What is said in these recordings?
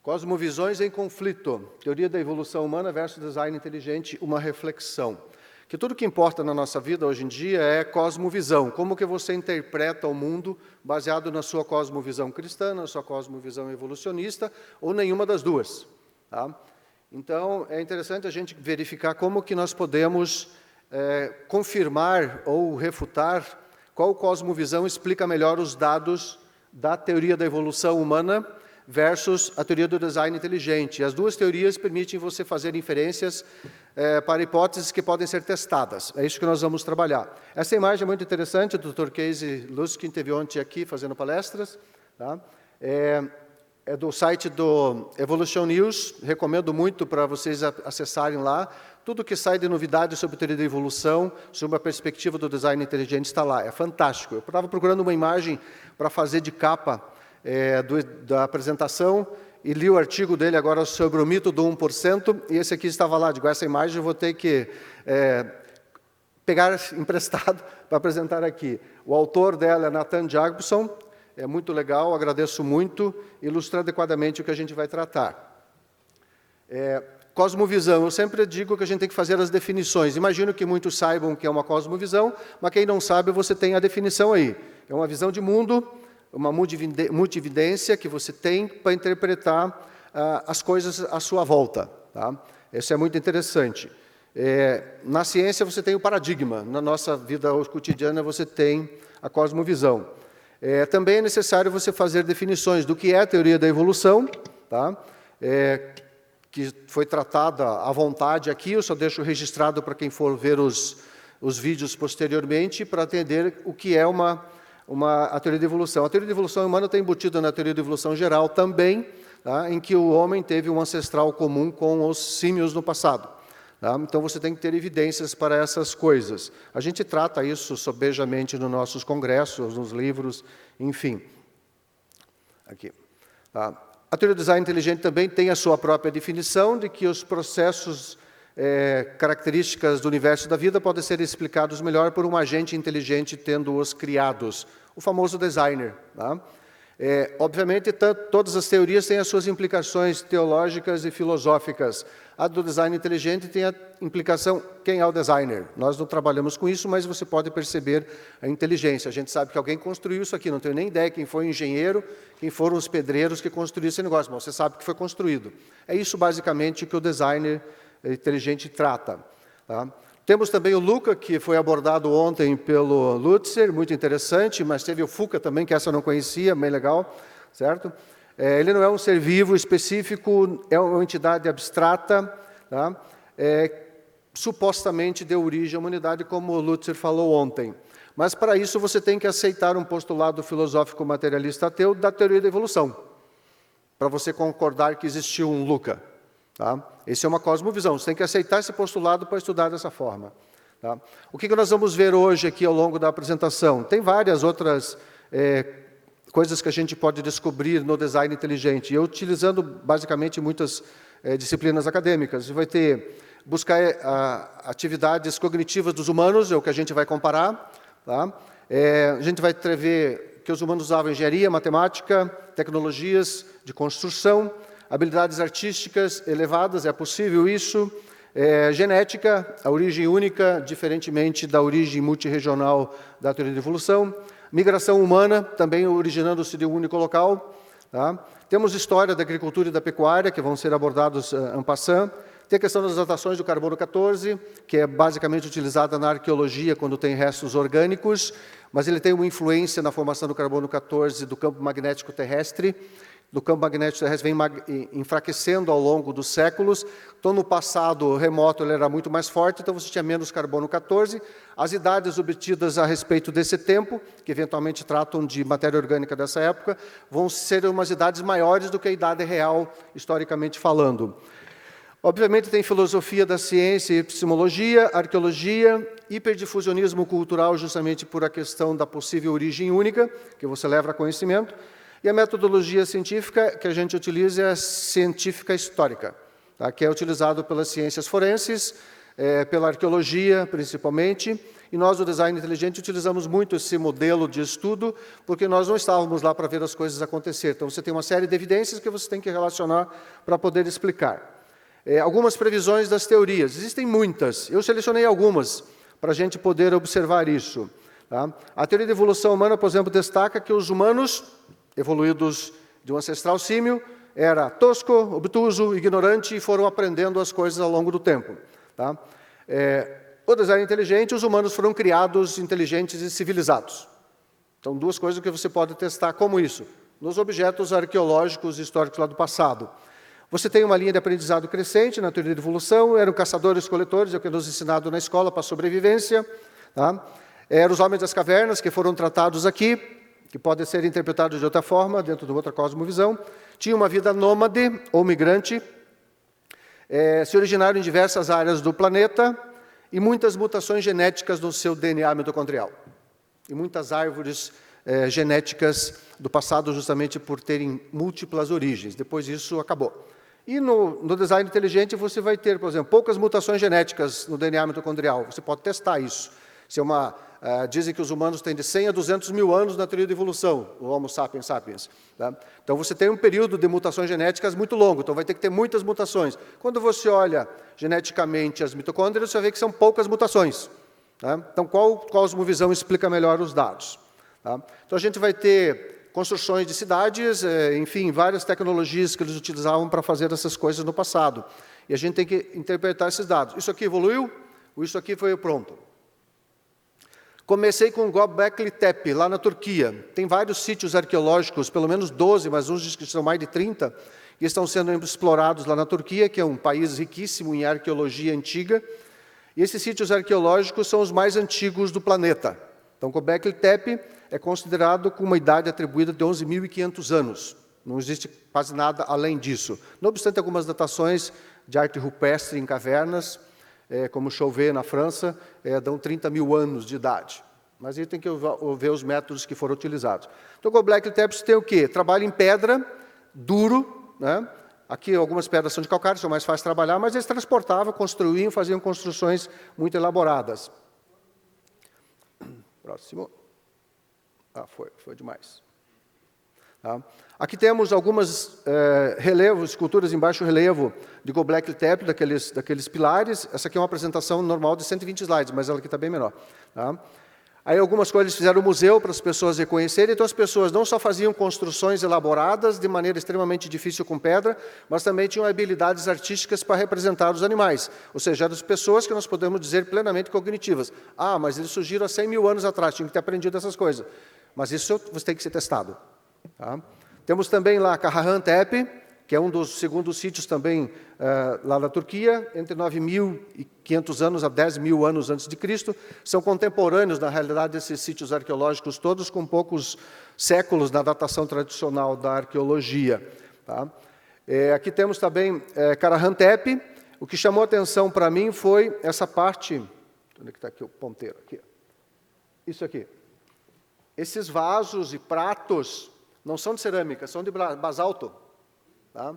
Cosmovisões em conflito. Teoria da evolução humana versus design inteligente, uma reflexão. Que tudo que importa na nossa vida hoje em dia é cosmovisão. Como que você interpreta o mundo baseado na sua cosmovisão cristã, na sua cosmovisão evolucionista, ou nenhuma das duas. Tá? Então, é interessante a gente verificar como que nós podemos confirmar ou refutar qual cosmovisão explica melhor os dados da teoria da evolução humana versus a teoria do design inteligente. As duas teorias permitem você fazer inferências para hipóteses que podem ser testadas. É isso que nós vamos trabalhar. Essa imagem é muito interessante, o Dr. Casey Luskin teve ontem aqui fazendo palestras. Tá? É do site do Evolution News, recomendo muito para vocês acessarem lá. Tudo que sai de novidade sobre teoria da evolução, sobre a perspectiva do design inteligente está lá. É fantástico. Eu estava procurando uma imagem para fazer de capa da apresentação e li o artigo dele agora sobre o mito do 1%, e esse aqui estava lá. Digo, essa imagem eu vou ter que pegar emprestado para apresentar aqui. O autor dela é Nathan Jacobson, é muito legal, agradeço muito, ilustra adequadamente o que a gente vai tratar. Cosmovisão, eu sempre digo que a gente tem que fazer as definições. Imagino que muitos saibam que é uma cosmovisão, mas quem não sabe, você tem a definição aí. É uma visão de mundo, uma multividência que você tem para interpretar as coisas à sua volta. Tá? Isso é muito interessante. Na ciência, você tem o paradigma. Na nossa vida cotidiana, você tem a cosmovisão. Também é necessário você fazer definições do que é a teoria da evolução, tá? Que foi tratada à vontade aqui, eu só deixo registrado para quem for ver os vídeos posteriormente, para entender o que é a teoria da evolução. A teoria da evolução humana está embutida na teoria da evolução geral também, tá? Em que o homem teve um ancestral comum com os símios no passado. Tá? Então, você tem que ter evidências para essas coisas. A gente trata isso sobejamente nos nossos congressos, nos livros, enfim. Aqui. Tá? A teoria do design inteligente também tem a sua própria definição de que os processos, características do universo da vida podem ser explicados melhor por um agente inteligente tendo-os criados, o famoso designer. Tá? Obviamente, todas as teorias têm as suas implicações teológicas e filosóficas. A do design inteligente tem a implicação, quem é o designer? Nós não trabalhamos com isso, mas você pode perceber a inteligência. A gente sabe que alguém construiu isso aqui, não tenho nem ideia quem foi o engenheiro, quem foram os pedreiros que construíram esse negócio, mas você sabe que foi construído. É isso, basicamente, que o designer inteligente trata. Tá? Temos também o Luca, que foi abordado ontem pelo Lutzer, muito interessante, mas teve o Fuca também, que essa eu não conhecia, bem legal, certo? Ele não é um ser vivo específico, é uma entidade abstrata, tá? Supostamente deu origem à humanidade, como o Lutzer falou ontem. Mas, para isso, você tem que aceitar um postulado filosófico materialista ateu da teoria da evolução, para você concordar que existiu um Luca. Tá? Essa é uma cosmovisão, você tem que aceitar esse postulado para estudar dessa forma. Tá? O que nós vamos ver hoje aqui ao longo da apresentação? Tem várias outras coisas que a gente pode descobrir no design inteligente, eu utilizando basicamente muitas disciplinas acadêmicas. Você vai buscar atividades cognitivas dos humanos, é o que a gente vai comparar. Tá? A gente vai ver que os humanos usavam engenharia, matemática, tecnologias de construção, habilidades artísticas elevadas, é possível isso. Genética, a origem única, diferentemente da origem multirregional da teoria da evolução. Migração humana, também originando-se de um único local. Tá? Temos história da agricultura e da pecuária, que vão ser abordados en passant. Tem a questão das datações do carbono 14, que é basicamente utilizada na arqueologia quando tem restos orgânicos, mas ele tem uma influência na formação do carbono 14 do campo magnético terrestre. Do campo magnético terrestre vem enfraquecendo ao longo dos séculos. Então, no passado remoto, ele era muito mais forte, então você tinha menos carbono 14. As idades obtidas a respeito desse tempo, que eventualmente tratam de matéria orgânica dessa época, vão ser umas idades maiores do que a idade real, historicamente falando. Obviamente, tem filosofia da ciência e epistemologia, arqueologia, hiperdifusionismo cultural, justamente por a questão da possível origem única, que você leva a conhecimento. E a metodologia científica que a gente utiliza é a científica histórica, tá? Que é utilizado pelas ciências forenses, pela arqueologia, principalmente, E nós, do design inteligente, utilizamos muito esse modelo de estudo, porque nós não estávamos lá para ver as coisas acontecer. Então, você tem uma série de evidências que você tem que relacionar para poder explicar. Algumas previsões das teorias. Existem muitas. Eu selecionei algumas para a gente poder observar isso. Tá? A teoria da evolução humana, por exemplo, destaca que os humanos, evoluídos de um ancestral símio, era tosco, obtuso, ignorante e foram aprendendo as coisas ao longo do tempo. Tá? O design inteligente, os humanos foram criados inteligentes e civilizados. Então, duas coisas que você pode testar como isso. Nos objetos arqueológicos e históricos lá do passado. Você tem uma linha de aprendizado crescente na teoria da evolução, eram caçadores-coletores, é o que nos ensinado na escola para a sobrevivência. Tá? Eram os homens das cavernas, que foram tratados aqui, que podem ser interpretados de outra forma, dentro de outra cosmovisão. Tinha uma vida nômade ou migrante, se originaram em diversas áreas do planeta e muitas mutações genéticas no seu DNA mitocondrial. E muitas árvores genéticas do passado justamente por terem múltiplas origens. Depois isso acabou. E no design inteligente você vai ter, por exemplo, poucas mutações genéticas no DNA mitocondrial. Você pode testar isso. Se dizem que os humanos têm de 100 a 200 mil anos na teoria da evolução, o Homo sapiens sapiens. Tá? Então, você tem um período de mutações genéticas muito longo, então vai ter que ter muitas mutações. Quando você olha geneticamente as mitocôndrias, você vai ver que são poucas mutações. Tá? Então, qual cosmovisão explica melhor os dados? Tá? Então, a gente vai ter construções de cidades, enfim, várias tecnologias que eles utilizavam para fazer essas coisas no passado. E a gente tem que interpretar esses dados. Isso aqui evoluiu, ou isso aqui foi pronto? Comecei com Göbekli Tepe, lá na Turquia. Tem vários sítios arqueológicos, pelo menos 12, mas uns que são mais de 30, que estão sendo explorados lá na Turquia, que é um país riquíssimo em arqueologia antiga. E esses sítios arqueológicos são os mais antigos do planeta. Então, Göbekli Tepe é considerado com uma idade atribuída de 11.500 anos. Não existe quase nada além disso. Não obstante algumas datações de arte rupestre em cavernas, como Chauvet, na França, dão 30 mil anos de idade. Mas aí tem que ver os métodos que foram utilizados. Então, o Göbekli Tepe tem o quê? Trabalho em pedra, duro. Né? Aqui, algumas pedras são de calcário, são mais fáceis de trabalhar, mas eles transportavam, construíam, faziam construções muito elaboradas. Próximo. Foi demais. Tá? Aqui temos algumas relevos, esculturas em baixo relevo de Göbekli Tepe, daqueles pilares. Essa aqui é uma apresentação normal de 120 slides, mas ela aqui está bem menor. Tá? Aí algumas coisas eles fizeram no museu para as pessoas reconhecerem, então as pessoas não só faziam construções elaboradas de maneira extremamente difícil com pedra, mas também tinham habilidades artísticas para representar os animais. Ou seja, eram as pessoas que nós podemos dizer plenamente cognitivas. Ah, mas eles surgiram há 100 mil anos atrás, tinham que ter aprendido essas coisas. Mas isso você tem que ser testado. Tá? Temos também lá Karahan Tepe, que é um dos segundos sítios também lá na Turquia, entre 9.500 anos a 10 mil anos antes de Cristo. São contemporâneos, na realidade, desses sítios arqueológicos todos, com poucos séculos na datação tradicional da arqueologia. Tá? Aqui temos também Karahan Tepe. O que chamou a atenção para mim foi essa parte... Onde é que está aqui o ponteiro? Aqui. Isso aqui. Esses vasos e pratos não são de cerâmica, são de basalto. Tá?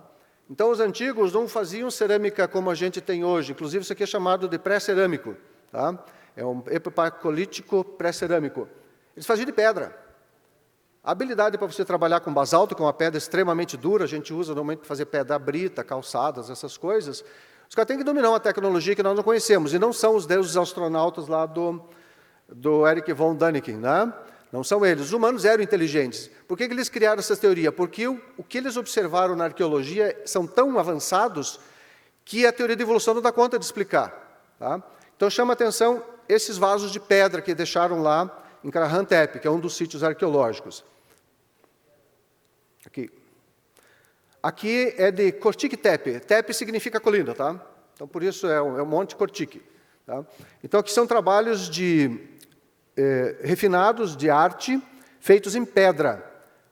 Então, os antigos não faziam cerâmica como a gente tem hoje. Inclusive, isso aqui é chamado de pré-cerâmico. Tá? É um epipacolítico pré-cerâmico. Eles faziam de pedra. A habilidade para você trabalhar com basalto, que é uma pedra extremamente dura, a gente usa normalmente para fazer pedra brita, calçadas, essas coisas. Os caras têm que dominar uma tecnologia que nós não conhecemos. E não são os deuses astronautas lá do Erich von Däniken, né? Não são eles. Os humanos eram inteligentes. Por que eles criaram essa teoria? Porque o que eles observaram na arqueologia são tão avançados que a teoria da evolução não dá conta de explicar. Tá? Então, chama a atenção esses vasos de pedra que deixaram lá em Karahan Tepe, que é um dos sítios arqueológicos. Aqui é de Kortik Tepe. Tepe significa colina, tá? Então, por isso é o Monte Kortik. Tá? Então, aqui são trabalhos refinados de arte, feitos em pedra,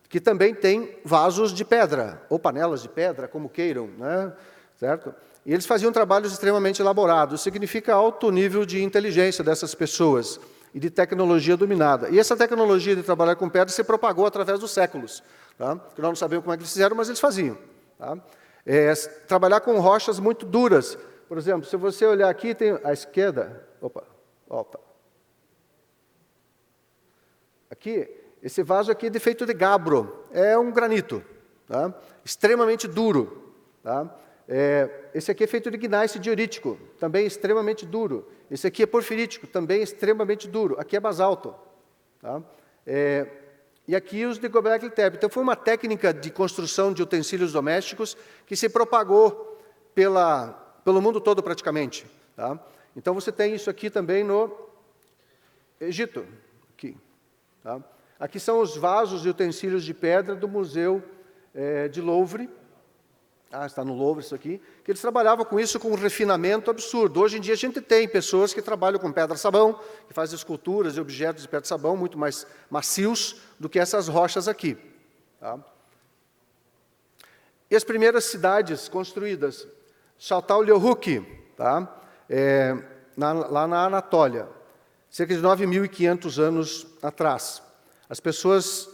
que também tem vasos de pedra, ou panelas de pedra, como queiram, né? Certo? E eles faziam trabalhos extremamente elaborados, significa alto nível de inteligência dessas pessoas e de tecnologia dominada. E essa tecnologia de trabalhar com pedra se propagou através dos séculos, tá? Que nós não sabemos como é que eles fizeram, mas eles faziam. Tá? Trabalhar com rochas muito duras. Por exemplo, se você olhar aqui, tem à esquerda... Aqui, esse vaso aqui é feito de gabbro, é um granito, tá? Extremamente duro. Tá? Esse aqui é feito de gneiss diorítico, também extremamente duro. Esse aqui é porfirítico, também extremamente duro. Aqui é basalto. Tá? E aqui os de Göbekli Tepe. Então, foi uma técnica de construção de utensílios domésticos que se propagou pelo mundo todo, praticamente. Tá? Então, você tem isso aqui também no Egito. Aqui, tá? Aqui são os vasos e utensílios de pedra do Museu de Louvre. Está no Louvre isso aqui. Que eles trabalhavam com isso com um refinamento absurdo. Hoje em dia a gente tem pessoas que trabalham com pedra-sabão, que fazem esculturas e objetos de pedra-sabão muito mais macios do que essas rochas aqui. Tá? E as primeiras cidades construídas. Çatalhöyük, tá? Lá na Anatólia, cerca de 9.500 anos atrás. As pessoas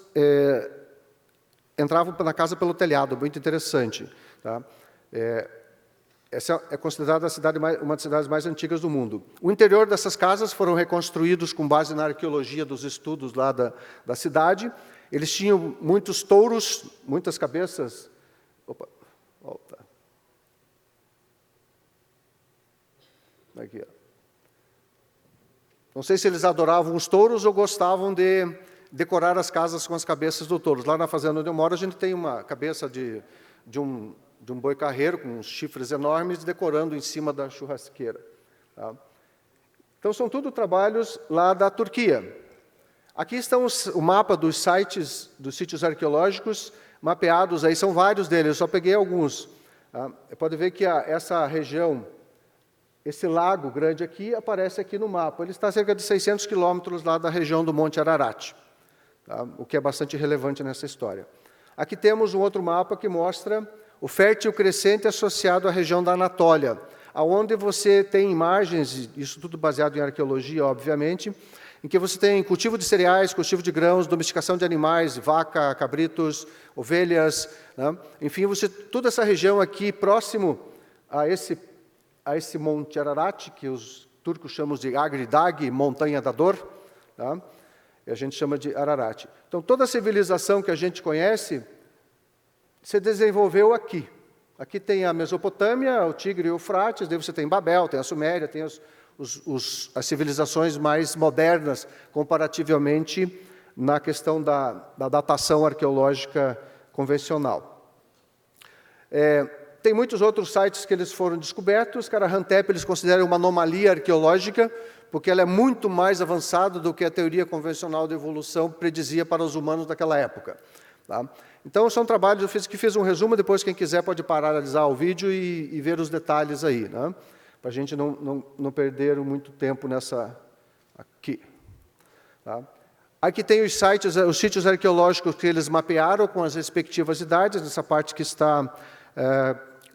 entravam na casa pelo telhado, muito interessante. Tá? Essa é considerada uma das cidades mais antigas do mundo. O interior dessas casas foram reconstruídos com base na arqueologia dos estudos lá da cidade. Eles tinham muitos touros, muitas cabeças. Opa, volta. Aqui, ó. Não sei se eles adoravam os touros ou gostavam de decorar as casas com as cabeças do touro. Lá na fazenda onde eu moro, a gente tem uma cabeça de um boi carreiro, com uns chifres enormes, decorando em cima da churrasqueira. Tá? Então, são tudo trabalhos lá da Turquia. Aqui estão o mapa dos sítios arqueológicos mapeados, aí são vários deles, eu só peguei alguns. Tá? Pode ver que essa região, esse lago grande aqui, aparece aqui no mapa. Ele está a cerca de 600 quilômetros lá da região do Monte Ararat, tá? O que é bastante relevante nessa história. Aqui temos um outro mapa que mostra o fértil crescente associado à região da Anatólia, onde você tem imagens, isso tudo baseado em arqueologia, obviamente, em que você tem cultivo de cereais, cultivo de grãos, domesticação de animais, vaca, cabritos, ovelhas, né? Enfim, toda essa região aqui, próximo a esse Monte Ararat, que os turcos chamam de Agri-Dag, Montanha da Dor, tá? E a gente chama de Ararat. Então, toda a civilização que a gente conhece se desenvolveu aqui. Aqui tem a Mesopotâmia, o Tigre e o Eufrates, daí você tem Babel, tem a Suméria, tem as civilizações mais modernas, comparativamente, na questão da datação arqueológica convencional. Tem muitos outros sites que eles foram descobertos. Karahantepe eles consideram uma anomalia arqueológica, porque ela é muito mais avançada do que a teoria convencional de evolução predizia para os humanos daquela época. Tá? Então, são trabalhos, eu fiz um resumo, depois quem quiser pode paralisar o vídeo e ver os detalhes aí, né? Para a gente não perder muito tempo aqui. Tá? Aqui tem os sítios arqueológicos que eles mapearam com as respectivas idades, nessa parte que está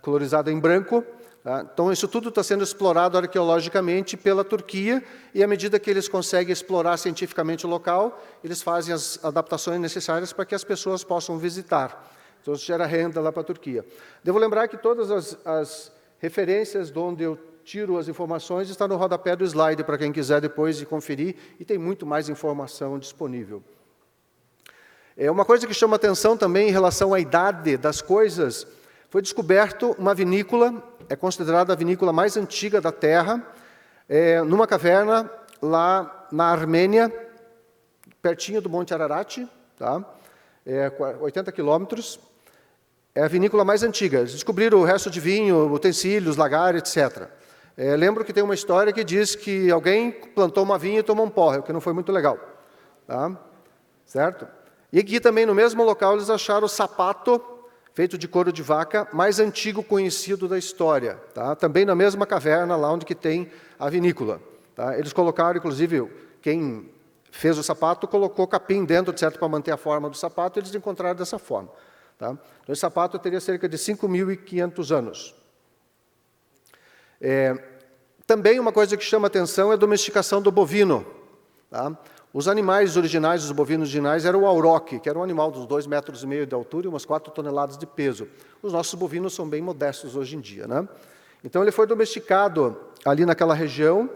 colorizada em branco. Tá? Então, isso tudo está sendo explorado arqueologicamente pela Turquia, e à medida que eles conseguem explorar cientificamente o local, eles fazem as adaptações necessárias para que as pessoas possam visitar. Então, isso gera renda lá para a Turquia. Devo lembrar que todas as referências de onde eu tiro as informações estão no rodapé do slide, para quem quiser depois conferir, e tem muito mais informação disponível. Uma coisa que chama atenção também em relação à idade das coisas, foi descoberto uma vinícola, é considerada a vinícola mais antiga da Terra, numa caverna lá na Armênia, pertinho do Monte Ararat, tá? 80 quilômetros. É a vinícola mais antiga. Eles descobriram o resto de vinho, utensílios, lagar, etc. Lembro que tem uma história que diz que alguém plantou uma vinha e tomou um porre, o que não foi muito legal. Tá? Certo? E aqui também, no mesmo local, eles acharam o sapato feito de couro de vaca, mais antigo conhecido da história. Tá? Também na mesma caverna, lá onde que tem a vinícola. Tá? Eles colocaram, inclusive, quem fez o sapato, colocou capim dentro, certo, para manter a forma do sapato, e eles encontraram dessa forma. Tá? Então, esse sapato teria cerca de 5.500 anos. Também uma coisa que chama atenção é a domesticação do bovino. Tá? Os animais originais, os bovinos originais, eram o auroque, que era um animal de uns 2,5 metros de altura e umas 4 toneladas de peso. Os nossos bovinos são bem modestos hoje em dia. Né? Então, ele foi domesticado ali naquela região,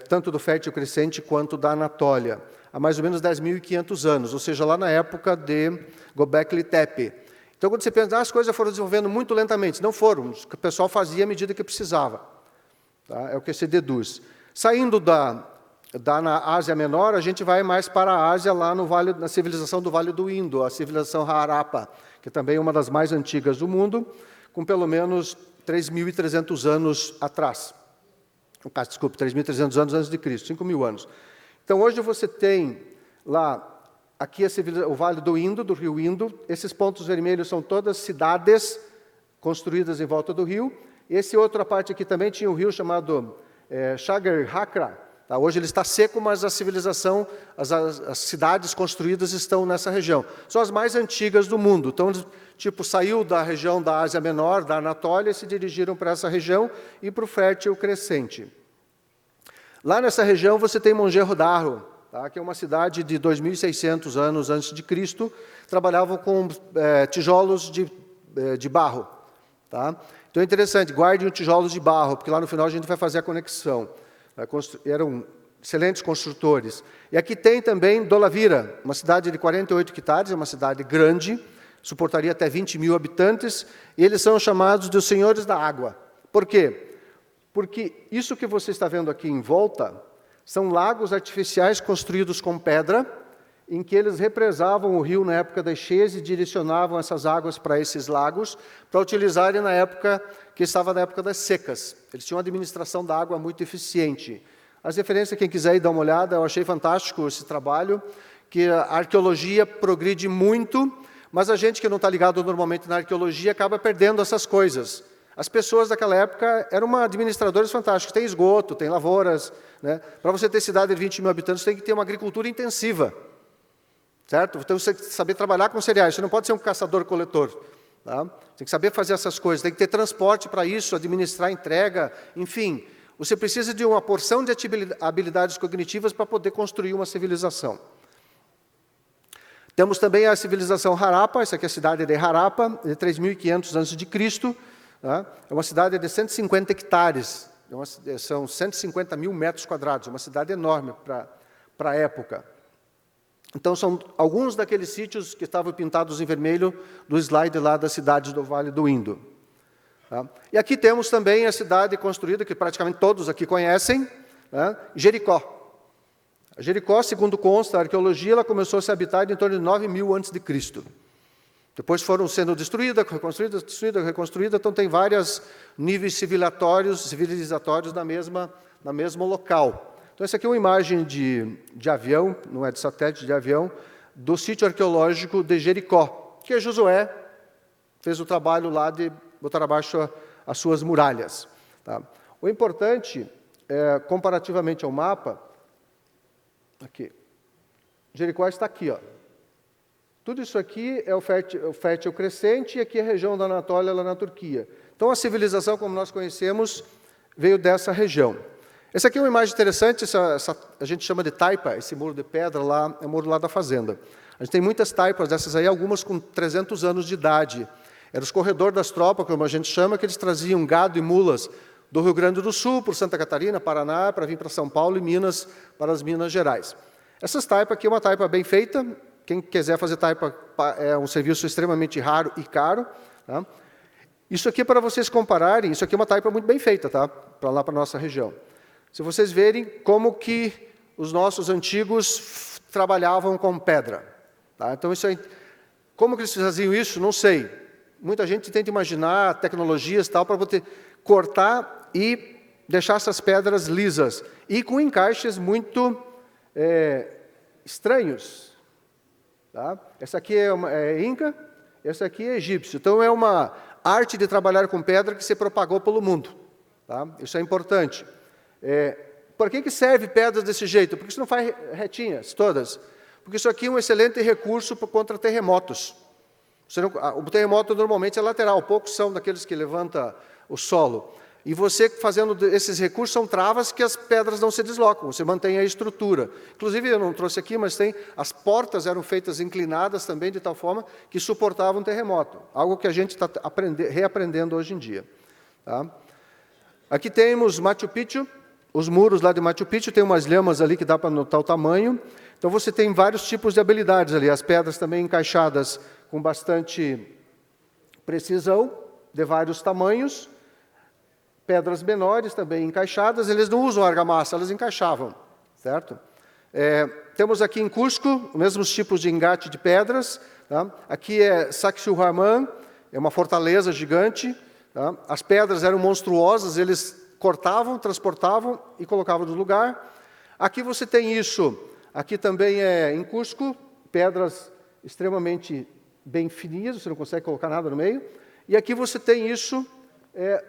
tanto do Fértil Crescente quanto da Anatólia. há mais ou menos 10.500 anos, ou seja, lá na época de Göbekli Tepe. Então, quando você pensa, as coisas foram desenvolvendo muito lentamente, não foram, o pessoal fazia à medida que precisava. Tá? É o que se deduz. Saindo na Ásia Menor, a gente vai mais para a Ásia, lá na civilização do Vale do Indo, a civilização Harappa, que também é uma das mais antigas do mundo, com pelo menos 3.300 anos atrás. Desculpe, 3.300 anos antes de Cristo, 5.000 anos. Então, hoje você tem lá, aqui o Vale do Indo, do rio Indo. Esses pontos vermelhos são todas cidades construídas em volta do rio. Essa outra parte aqui também tinha um rio chamado Sagarhakra. Tá? Hoje ele está seco, mas a civilização, as cidades construídas estão nessa região. São as mais antigas do mundo. Então, tipo, saiu da região da Ásia Menor, da Anatólia, e se dirigiram para essa região e para o Fértil Crescente. Lá nessa região você tem Mohenjo-Daro, tá? Que é uma cidade de 2.600 anos antes de Cristo, trabalhavam com tijolos de barro. Tá? Então é interessante, guardem os tijolos de barro, porque lá no final a gente vai fazer a conexão. Eram excelentes construtores. E aqui tem também Dolavira, uma cidade de 48 hectares, é uma cidade grande, suportaria até 20.000 habitantes, e eles são chamados de os senhores da água. Por quê? Porque isso que você está vendo aqui em volta são lagos artificiais construídos com pedra, em que eles represavam o rio na época das cheias e direcionavam essas águas para esses lagos, para utilizarem na época que estava na época das secas. Eles tinham uma administração da água muito eficiente. As referências, quem quiser ir dar uma olhada, eu achei fantástico esse trabalho, que a arqueologia progride muito, mas a gente que não está ligado normalmente na arqueologia acaba perdendo essas coisas. As pessoas daquela época eram administradores fantásticos, tem esgoto, tem lavouras, né? Para você ter cidade de 20.000 habitantes, tem que ter uma agricultura intensiva. Certo? Então, você tem que saber trabalhar com cereais, você não pode ser um caçador-coletor. Tá? Tem que saber fazer essas coisas, tem que ter transporte para isso, administrar entrega, enfim. Você precisa de uma porção de habilidades cognitivas para poder construir uma civilização. Temos também a civilização Harappa, essa aqui é a cidade de Harappa, de 3.500 a.C. Tá? É uma cidade de 150 hectares, são 150.000 metros quadrados, uma cidade enorme para a época. Então, são alguns daqueles sítios que estavam pintados em vermelho do slide lá das cidades do Vale do Indo. Tá? E aqui temos também a cidade construída, que praticamente todos aqui conhecem, né? Jericó. A Jericó, segundo consta a arqueologia, ela começou a ser habitada em torno de 9.000 a.C. Depois foram sendo destruídas, reconstruídas, então tem vários níveis civilizatórios na mesmo local. Então, essa aqui é uma imagem de avião, não é de satélite, de avião, do sítio arqueológico de Jericó, que Josué fez o trabalho lá de botar abaixo as suas muralhas. Tá? O importante, comparativamente ao mapa, aqui, Jericó está aqui. Ó. Tudo isso aqui é o Fértil Crescente, e aqui é a região da Anatólia, lá na Turquia. Então, a civilização, como nós conhecemos, veio dessa região. Essa aqui é uma imagem interessante, a gente chama de taipa, esse muro de pedra lá, é o muro lá da fazenda. A gente tem muitas taipas dessas aí, algumas com 300 anos de idade. Eram os corredores das tropas, como a gente chama, que eles traziam gado e mulas do Rio Grande do Sul, por Santa Catarina, Paraná, para vir para São Paulo e Minas, para as Minas Gerais. Essas taipas aqui é uma taipa bem feita, quem quiser fazer taipa é um serviço extremamente raro e caro. Tá? Isso aqui, para vocês compararem, isso aqui é uma taipa muito bem feita, tá? Para lá, para a nossa região. Se vocês verem como que os nossos antigos trabalhavam com pedra. Tá? Então, isso aí, como que eles faziam isso? Não sei. Muita gente tenta imaginar tecnologias tal para poder cortar e deixar essas pedras lisas. E com encaixes muito estranhos. Tá? Essa aqui é Inca, essa aqui é egípcio. Então, é uma arte de trabalhar com pedra que se propagou pelo mundo. Tá? Isso é importante. Por que serve pedras desse jeito? Porque isso não faz retinhas todas. Porque isso aqui é um excelente recurso contra terremotos. O terremoto normalmente é lateral, poucos são daqueles que levanta o solo. E você fazendo esses recursos são travas que as pedras não se deslocam, você mantém a estrutura. Inclusive, eu não trouxe aqui, mas as portas eram feitas inclinadas também de tal forma que suportavam um terremoto. Algo que a gente está reaprendendo hoje em dia. Tá? Aqui temos Machu Picchu, os muros lá de Machu Picchu, tem umas lhamas ali que dá para notar o tamanho. Então, você tem vários tipos de habilidades ali. As pedras também encaixadas com bastante precisão, de vários tamanhos. Pedras menores também encaixadas. Eles não usam argamassa, elas encaixavam, certo? Temos aqui em Cusco, os mesmos tipos de engate de pedras. Tá? Aqui é Sacsayhuaman, é uma fortaleza gigante. Tá? As pedras eram monstruosas, eles cortavam, transportavam e colocavam no lugar. Aqui você tem isso. Aqui também é em Cusco, pedras extremamente bem fininhas, você não consegue colocar nada no meio. E aqui você tem isso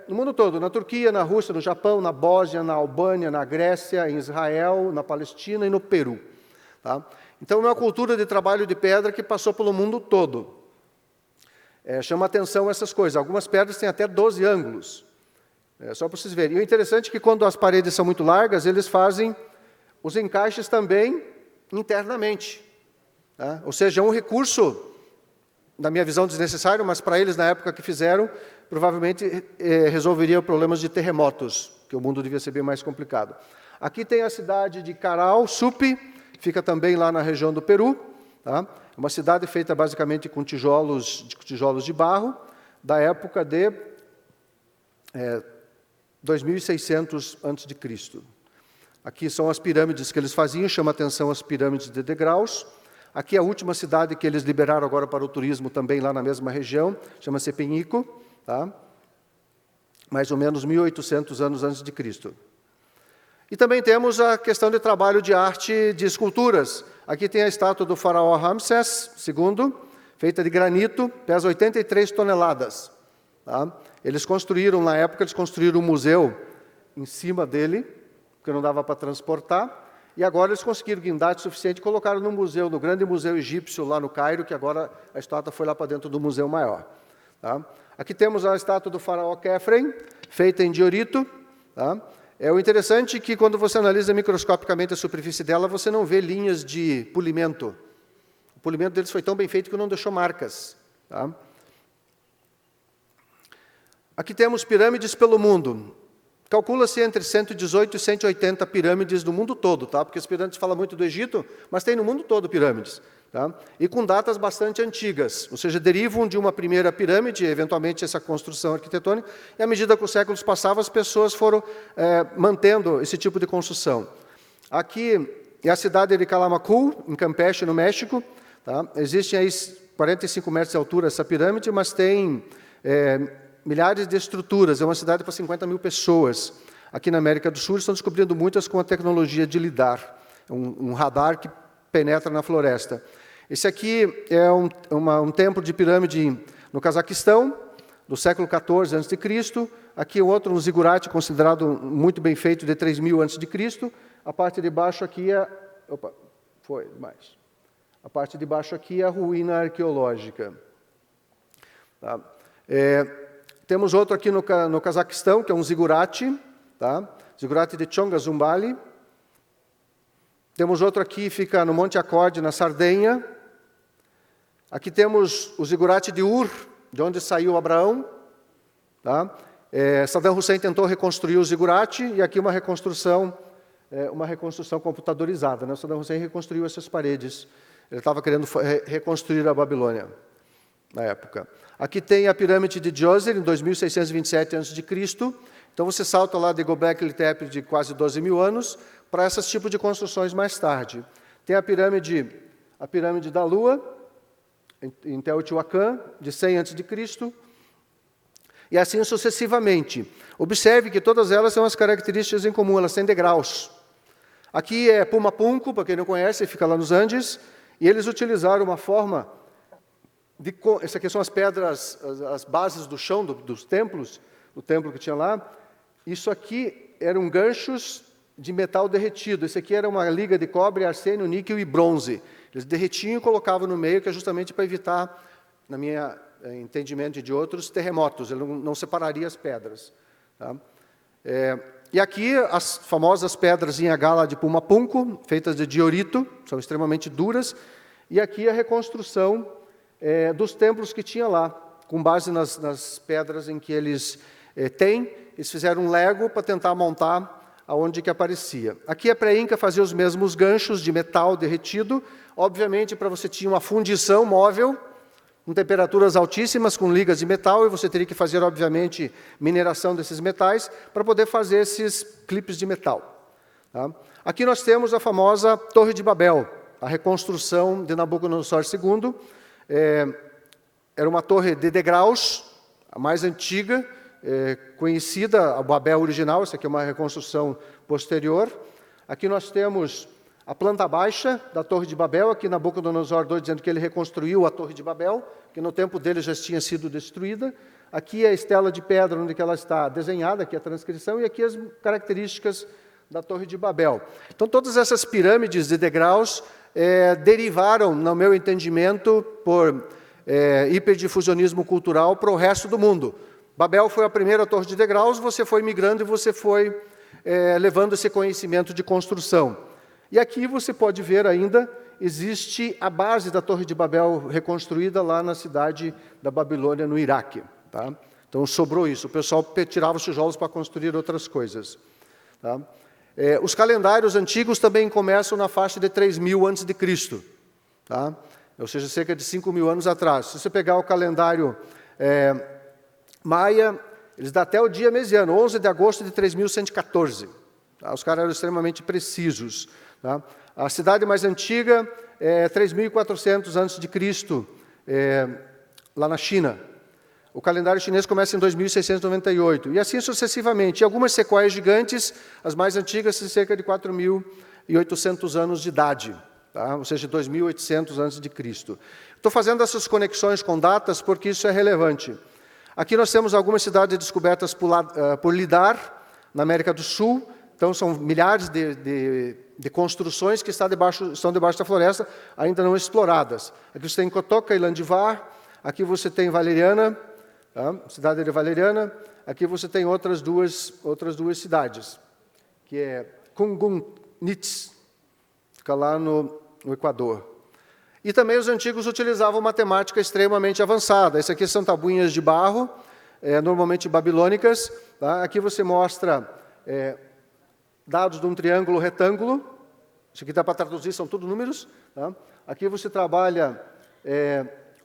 no mundo todo, na Turquia, na Rússia, no Japão, na Bósnia, na Albânia, na Grécia, em Israel, na Palestina e no Peru. Tá? Então, é uma cultura de trabalho de pedra que passou pelo mundo todo. Chama atenção essas coisas. Algumas pedras têm até 12 ângulos. Só para vocês verem. E o interessante é que quando as paredes são muito largas, eles fazem os encaixes também internamente. Tá? Ou seja, é um recurso, na minha visão, desnecessário, mas para eles, na época que fizeram, provavelmente resolveria problemas de terremotos, que o mundo devia ser bem mais complicado. Aqui tem a cidade de Caral, Supi, fica também lá na região do Peru. Tá? Uma cidade feita basicamente com tijolos de barro, da época de 2600 a.C. Aqui são as pirâmides que eles faziam, chama atenção as pirâmides de degraus. Aqui é a última cidade que eles liberaram agora para o turismo, também lá na mesma região, chama-se Peñico, tá? Mais ou menos 1800 anos antes de Cristo. E também temos a questão de trabalho de arte de esculturas. Aqui tem a estátua do faraó Ramsés II, feita de granito, pesa 83 toneladas. Tá? Eles construíram, na época, um museu em cima dele, porque não dava para transportar, e agora eles conseguiram guindaste suficiente e colocaram no museu, no grande museu egípcio lá no Cairo, que agora a estátua foi lá para dentro do museu maior. Tá? Aqui temos a estátua do faraó Khafre, feita em diorito. Tá? O interessante é que quando você analisa microscopicamente a superfície dela, você não vê linhas de polimento. O polimento deles foi tão bem feito que não deixou marcas. Tá? Aqui temos pirâmides pelo mundo. Calcula-se entre 118 e 180 pirâmides no mundo todo, tá? Porque as pirâmides falam muito do Egito, mas tem no mundo todo pirâmides. Tá? E com datas bastante antigas, ou seja, derivam de uma primeira pirâmide, eventualmente essa construção arquitetônica, e à medida que os séculos passavam, as pessoas foram mantendo esse tipo de construção. Aqui é a cidade de Calamacu, em Campeche, no México. Tá? Existem aí 45 metros de altura essa pirâmide, mas tem milhares de estruturas, é uma cidade para 50 mil pessoas. Aqui na América do Sul, estão descobrindo muitas com a tecnologia de lidar, um radar que penetra na floresta. Esse aqui é um templo de pirâmide no Cazaquistão, do século XIV a.C. Aqui outro, um zigurate considerado muito bem feito, de 3000 a.C. A parte de baixo aqui é... Opa, foi demais. A parte de baixo aqui é a ruína arqueológica. Tá? Temos outro aqui no Cazaquistão, que é um zigurate, tá? Zigurate de Chonga Zumbali. Temos outro aqui, fica no Monte Acorde, na Sardenha. Aqui temos o zigurate de Ur, de onde saiu Abraão. Tá? Saddam Hussein tentou reconstruir o zigurate, e aqui uma reconstrução computadorizada. Né? Saddam Hussein reconstruiu essas paredes. Ele estava querendo reconstruir a Babilônia, na época. Aqui tem a pirâmide de Djoser, em 2627 a.C. Então, você salta lá de Göbekli Tepe de quase 12 mil anos para esses tipos de construções mais tarde. Tem a pirâmide da Lua, em Teotihuacan, de 100 a.C., e assim sucessivamente. Observe que todas elas têm umas características em comum, elas têm degraus. Aqui é Pumapunku, para quem não conhece, fica lá nos Andes, e eles utilizaram uma forma... Essas aqui são as pedras, as bases do chão dos templos, o templo que tinha lá. Isso aqui eram ganchos de metal derretido. Esse aqui era uma liga de cobre, arsênio, níquel e bronze. Eles derretiam e colocavam no meio, que é justamente para evitar, na minha entendimento e de outros, terremotos. Ele não separaria as pedras. Tá? E aqui as famosas pedras em H lá de Pumapunku, feitas de diorito, são extremamente duras. E aqui a reconstrução dos templos que tinha lá, com base nas pedras em que eles têm. Eles fizeram um lego para tentar montar aonde que aparecia. Aqui a pré-inca fazia os mesmos ganchos de metal derretido, obviamente para você tinha uma fundição móvel, com temperaturas altíssimas, com ligas de metal, e você teria que fazer, obviamente, mineração desses metais para poder fazer esses clipes de metal. Tá? Aqui nós temos a famosa Torre de Babel, a reconstrução de Nabucodonosor II. Era uma torre de degraus, a mais antiga, conhecida, a Babel original, essa aqui é uma reconstrução posterior. Aqui nós temos a planta baixa da Torre de Babel, aqui Nabucodonosor II dizendo que ele reconstruiu a Torre de Babel, que no tempo dele já tinha sido destruída. Aqui é a estela de pedra onde ela está desenhada, aqui é a transcrição, e aqui as características da Torre de Babel. Então, todas essas pirâmides de degraus derivaram, no meu entendimento, por hiperdifusionismo cultural para o resto do mundo. Babel foi a primeira torre de degraus, você foi migrando e você foi levando esse conhecimento de construção. E aqui você pode ver ainda, existe a base da Torre de Babel reconstruída lá na cidade da Babilônia, no Iraque. Tá? Então sobrou isso, o pessoal tirava os tijolos para construir outras coisas. Tá? Os calendários antigos também começam na faixa de 3.000 a.C., tá? Ou seja, cerca de 5.000 anos atrás. Se você pegar o calendário maia, eles dão até o dia mesiano, 11 de agosto de 3.114. Tá? Os caras eram extremamente precisos. Tá? A cidade mais antiga é 3.400 a.C., lá na China. O calendário chinês começa em 2.698, e assim sucessivamente. E algumas sequoias gigantes, as mais antigas, têm cerca de 4.800 anos de idade, tá? Ou seja, 2.800 a.C. Estou fazendo essas conexões com datas porque isso é relevante. Aqui nós temos algumas cidades descobertas por lidar, na América do Sul. Então, são milhares de construções que estão debaixo da floresta, ainda não exploradas. Aqui você tem Kotoka e Landivar, aqui você tem Valeriana, tá? Cidade de Valeriana, aqui você tem outras duas cidades, que é Kungunitz, fica lá no Equador. E também os antigos utilizavam matemática extremamente avançada. Esse aqui são tabuinhas de barro, normalmente babilônicas. Tá? Aqui você mostra dados de um triângulo retângulo. Isso aqui dá para traduzir, são tudo números. Tá? Aqui você trabalha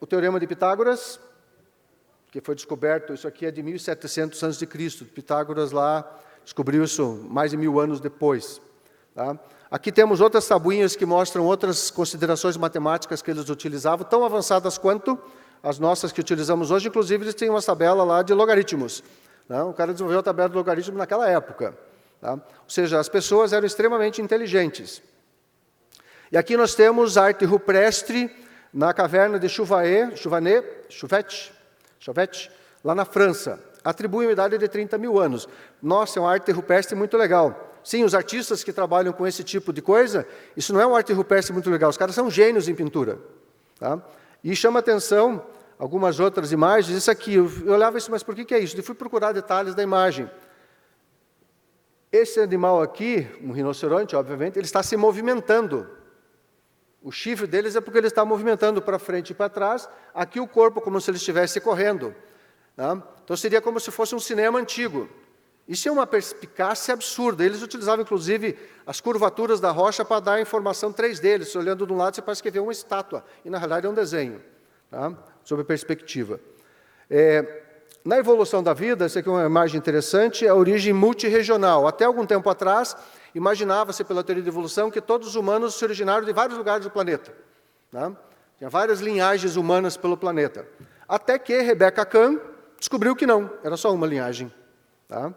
o Teorema de Pitágoras, que foi descoberto, isso aqui é de 1.700 a.C. Pitágoras lá descobriu isso mais de 1.000 anos depois. Tá? Aqui temos outras tabuinhas que mostram outras considerações matemáticas que eles utilizavam, tão avançadas quanto as nossas que utilizamos hoje. Inclusive, eles têm uma tabela lá de logaritmos. Tá? O cara desenvolveu a tabela de logaritmo naquela época. Tá? Ou seja, as pessoas eram extremamente inteligentes. E aqui nós temos a arte rupestre na caverna de Chauvet, lá na França. Atribui uma idade de 30.000 anos. Nossa, é uma arte rupestre muito legal. Sim, os artistas que trabalham com esse tipo de coisa, isso não é uma arte rupestre muito legal, os caras são gênios em pintura. Tá? E chama atenção algumas outras imagens, isso aqui, eu olhava isso, mas por que é isso? Eu fui procurar detalhes da imagem. Esse animal aqui, um rinoceronte, obviamente, ele está se movimentando. O chifre deles é porque ele está movimentando para frente e para trás, aqui o corpo como se ele estivesse correndo. Tá? Então seria como se fosse um cinema antigo. Isso é uma perspicácia absurda. Eles utilizavam, inclusive, as curvaturas da rocha para dar a informação 3D. Eles, olhando de um lado, você parece que vê uma estátua, e, na realidade, é um desenho, tá? Sob a perspectiva. Na evolução da vida, essa aqui é uma imagem interessante, a origem multirregional. Até algum tempo atrás, imaginava-se, pela teoria da evolução, que todos os humanos se originaram de vários lugares do planeta. Tá? Tinha várias linhagens humanas pelo planeta. Até que Rebecca Kahn descobriu que não, era só uma linhagem. Tá?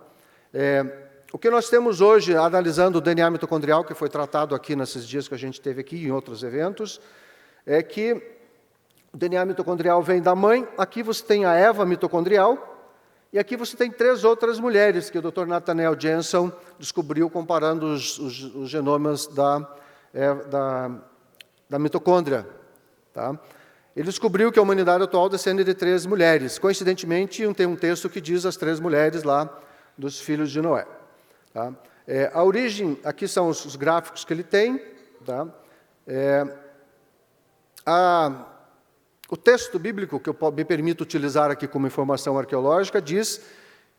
O que nós temos hoje, analisando o DNA mitocondrial, que foi tratado aqui nesses dias que a gente teve aqui, em outros eventos, é que o DNA mitocondrial vem da mãe, aqui você tem a Eva mitocondrial, e aqui você tem 3 outras mulheres, que o Dr. Nathaniel Jensen descobriu comparando os genomas da mitocôndria. Tá? Ele descobriu que a humanidade atual descende de 3 mulheres. Coincidentemente, tem um texto que diz as 3 mulheres lá dos filhos de Noé. Tá? A origem, aqui são os gráficos que ele tem. Tá? O texto bíblico, que eu me permito utilizar aqui como informação arqueológica, diz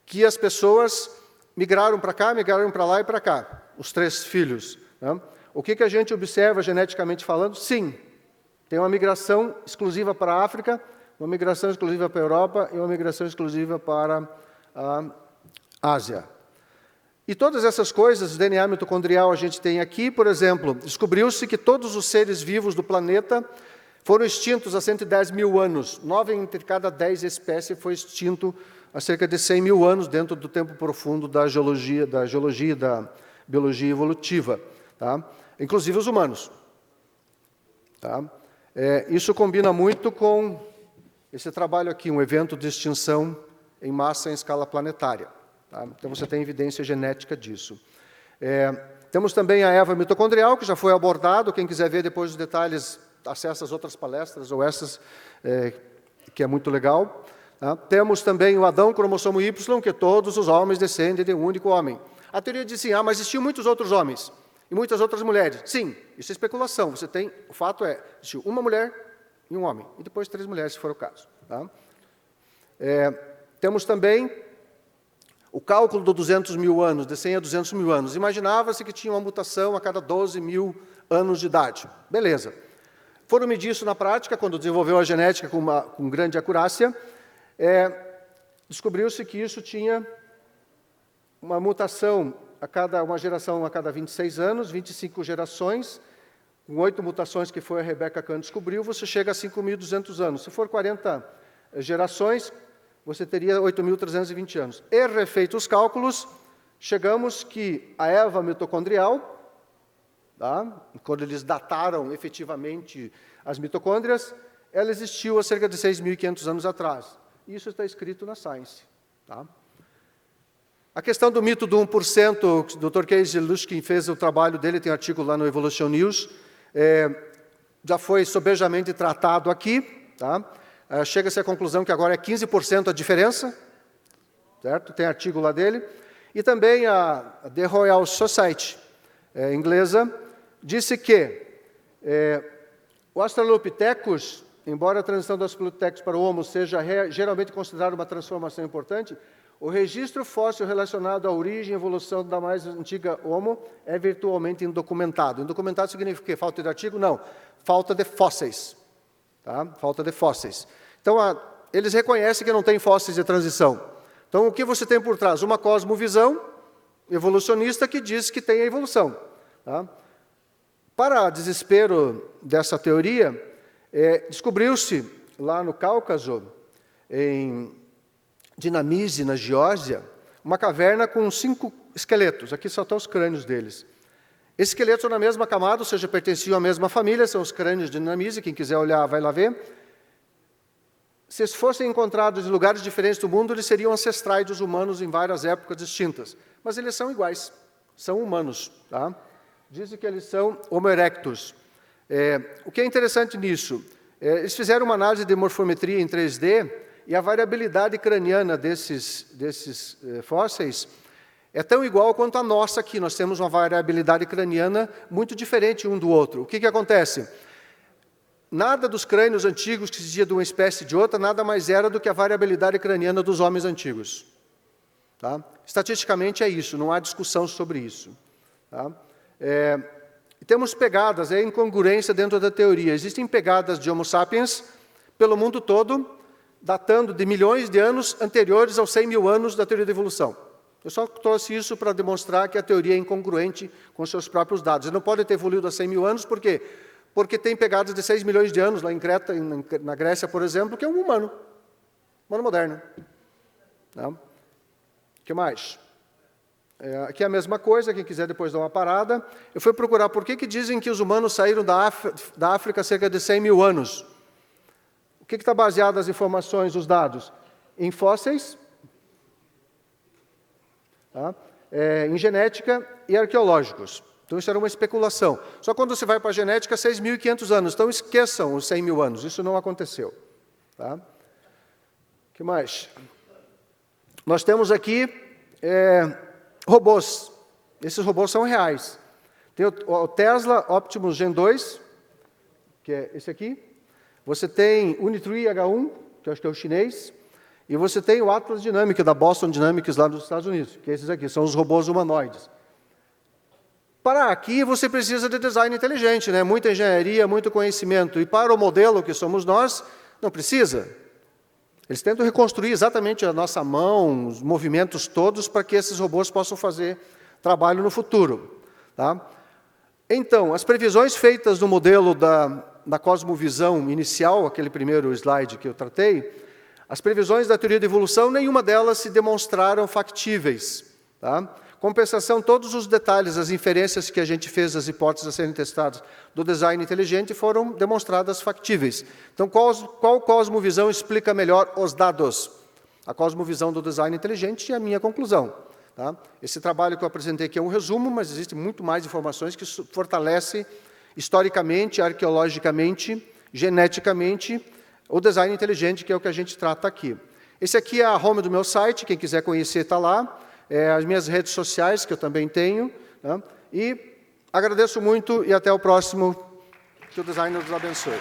que as pessoas migraram para cá, migraram para lá e para cá, os 3 filhos. Né? O que a gente observa geneticamente falando? Sim, tem uma migração exclusiva para a África, uma migração exclusiva para a Europa e uma migração exclusiva para a Ásia. E todas essas coisas, o DNA mitocondrial a gente tem aqui, por exemplo, descobriu-se que todos os seres vivos do planeta foram extintos há 110 mil anos. 9 entre cada 10 espécies foi extinto há cerca de 100 mil anos, dentro do tempo profundo da geologia e da biologia evolutiva. Tá? Inclusive os humanos. Tá? Isso combina muito com esse trabalho aqui, um evento de extinção em massa em escala planetária. Tá? Então, você tem evidência genética disso. Temos também a erva mitocondrial, que já foi abordado. Quem quiser ver depois os detalhes, acessa as outras palestras, ou essas, que é muito legal. Tá? Temos também o Adão cromossomo Y, que todos os homens descendem de um único homem. A teoria diz assim, mas existiam muitos outros homens e muitas outras mulheres. Sim, isso é especulação. O fato é, existiu uma mulher e um homem, e depois 3 mulheres, se for o caso. Tá? Temos também o cálculo de 200 mil anos, de 100 a 200 mil anos. Imaginava-se que tinha uma mutação a cada 12 mil anos de idade. Beleza. Foram medir isso na prática, quando desenvolveu a genética com grande acurácia, descobriu-se que isso tinha uma mutação uma geração a cada 26 anos, 25 gerações, com 8 mutações que foi a Rebecca Kahn descobriu, você chega a 5.200 anos. Se for 40 gerações, você teria 8.320 anos. E, refeitos os cálculos, chegamos que a erva mitocondrial, tá? Quando eles dataram efetivamente as mitocôndrias, ela existiu há cerca de 6.500 anos atrás. Isso está escrito na Science. Tá? A questão do mito do 1%, o Dr. Casey Lushkin fez o trabalho dele, tem um artigo lá no Evolution News, já foi sobejamente tratado aqui. Tá? Chega-se à conclusão que agora é 15% a diferença, certo? Tem artigo lá dele. E também a The Royal Society inglesa disse que o Australopithecus, embora a transição do Australopithecus para o Homo seja geralmente considerada uma transformação importante, o registro fóssil relacionado à origem e evolução da mais antiga Homo é virtualmente indocumentado. Indocumentado significa o quê? Falta de artigo? Não. Falta de fósseis. Tá? Falta de fósseis. Então, eles reconhecem que não tem fósseis de transição. Então, o que você tem por trás? Uma cosmovisão evolucionista que diz que tem a evolução. Tá? Para desespero dessa teoria, descobriu-se lá no Cáucaso, em Dinamize, na Geórgia, uma caverna com 5 esqueletos. Aqui só estão os crânios deles. Esses esqueletos são na mesma camada, ou seja, pertenciam à mesma família, são os crânios de Dinamize, quem quiser olhar vai lá ver. Se eles fossem encontrados em lugares diferentes do mundo, eles seriam ancestrais dos humanos em várias épocas distintas. Mas eles são iguais, são humanos. Tá? Dizem que eles são Homo erectus. O que é interessante nisso? Eles fizeram uma análise de morfometria em 3D, e a variabilidade craniana desses fósseis é tão igual quanto a nossa aqui. Nós temos uma variabilidade craniana muito diferente um do outro. O que acontece? Nada dos crânios antigos que se dizia de uma espécie de outra, nada mais era do que a variabilidade craniana dos homens antigos. Tá? Estatisticamente é isso, não há discussão sobre isso. Tá? Temos pegadas, incongruência dentro da teoria. Existem pegadas de Homo sapiens pelo mundo todo, datando de milhões de anos anteriores aos 100 mil anos da teoria da evolução. Eu só trouxe isso para demonstrar que a teoria é incongruente com seus próprios dados. Ele não pode ter evoluído há 100 mil anos, por quê? Porque tem pegadas de 6 milhões de anos, lá em Creta, na Grécia, por exemplo, que é um humano moderno. Não? O que mais? Aqui é a mesma coisa, quem quiser depois dar uma parada. Eu fui procurar por que dizem que os humanos saíram da África há cerca de 100 mil anos. O que está baseado nas informações, os dados? Em fósseis, tá? Em genética e arqueológicos. Então, isso era uma especulação. Só quando você vai para a genética, 6.500 anos. Então, esqueçam os 100 mil anos. Isso não aconteceu. Tá? O que mais? Nós temos aqui robôs. Esses robôs são reais. Tem o Tesla Optimus Gen 2, que é esse aqui. Você tem Unitree H1, que eu acho que é o chinês. E você tem o Atlas Dynamics, da Boston Dynamics, lá dos Estados Unidos, que esses aqui são os robôs humanoides. Para aqui, você precisa de design inteligente, né? Muita engenharia, muito conhecimento. E para o modelo que somos nós, não precisa. Eles tentam reconstruir exatamente a nossa mão, os movimentos todos, para que esses robôs possam fazer trabalho no futuro. Tá? Então, as previsões feitas no modelo da cosmovisão inicial, aquele primeiro slide que eu tratei, as previsões da teoria da evolução, nenhuma delas se demonstraram factíveis. Tá? Compensação, todos os detalhes, as inferências que a gente fez, as hipóteses a serem testadas do design inteligente foram demonstradas factíveis. Então, qual cosmovisão explica melhor os dados? A cosmovisão do design inteligente é a minha conclusão. Tá? Esse trabalho que eu apresentei aqui é um resumo, mas existe muito mais informações que fortalecem historicamente, arqueologicamente, geneticamente, o design inteligente, que é o que a gente trata aqui. Esse aqui é a home do meu site, quem quiser conhecer está lá. As minhas redes sociais, que eu também tenho. Né? E agradeço muito e até o próximo. Que o design nos abençoe.